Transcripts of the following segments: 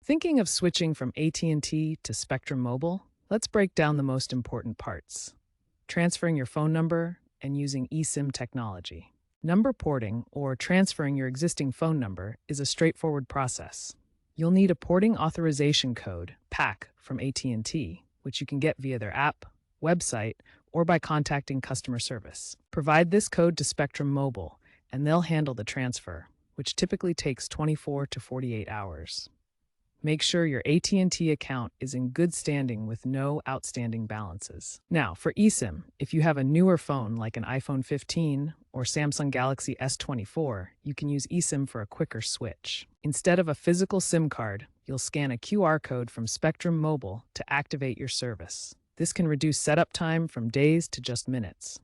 Thinking of switching from AT&T to Spectrum Mobile? Let's break down the most important parts. Transferring your phone number and using eSIM technology. Number porting, or transferring your existing phone number, is a straightforward process. You'll need a porting authorization code, PAC, from AT&T, which you can get via their app, website, or by contacting customer service. Provide this code to Spectrum Mobile, and they'll handle the transfer, which typically takes 24 to 48 hours. Make sure your AT&T account is in good standing with no outstanding balances. Now, for eSIM, if you have a newer phone like an iPhone 15 or Samsung Galaxy S24, you can use eSIM for a quicker switch. Instead of a physical SIM card, you'll scan a QR code from Spectrum Mobile to activate your service. This can reduce setup time from days to just minutes.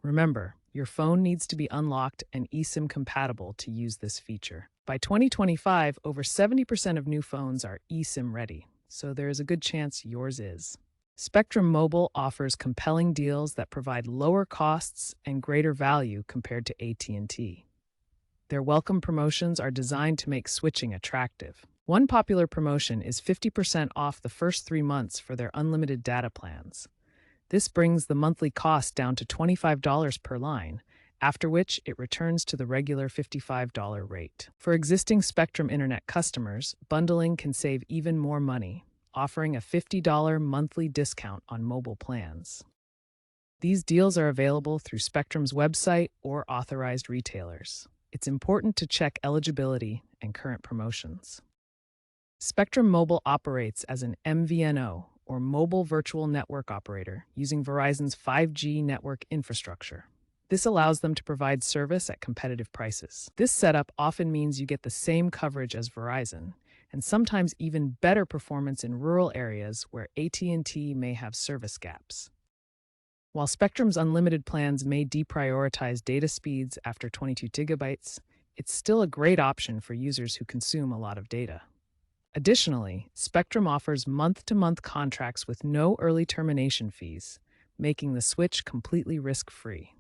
Remember, your phone needs to be unlocked and eSIM compatible to use this feature. By 2025, over 70% of new phones are eSIM ready, so there is a good chance yours is. Spectrum Mobile offers compelling deals that provide lower costs and greater value compared to AT&T. Their welcome promotions are designed to make switching attractive. One popular promotion is 50% off the first 3 months for their unlimited data plans. This brings the monthly cost down to $25 per line, after which it returns to the regular $55 rate. For existing Spectrum Internet customers, bundling can save even more money, offering a $50 monthly discount on mobile plans. These deals are available through Spectrum's website or authorized retailers. It's important to check eligibility and current promotions. Spectrum Mobile operates as an MVNO, or Mobile Virtual Network Operator, using Verizon's 5G network infrastructure. This allows them to provide service at competitive prices. This setup often means you get the same coverage as Verizon, and sometimes even better performance in rural areas where AT&T may have service gaps. While Spectrum's unlimited plans may deprioritize data speeds after 22 gigabytes, it's still a great option for users who consume a lot of data. Additionally, Spectrum offers month-to-month contracts with no early termination fees, making the switch completely risk-free.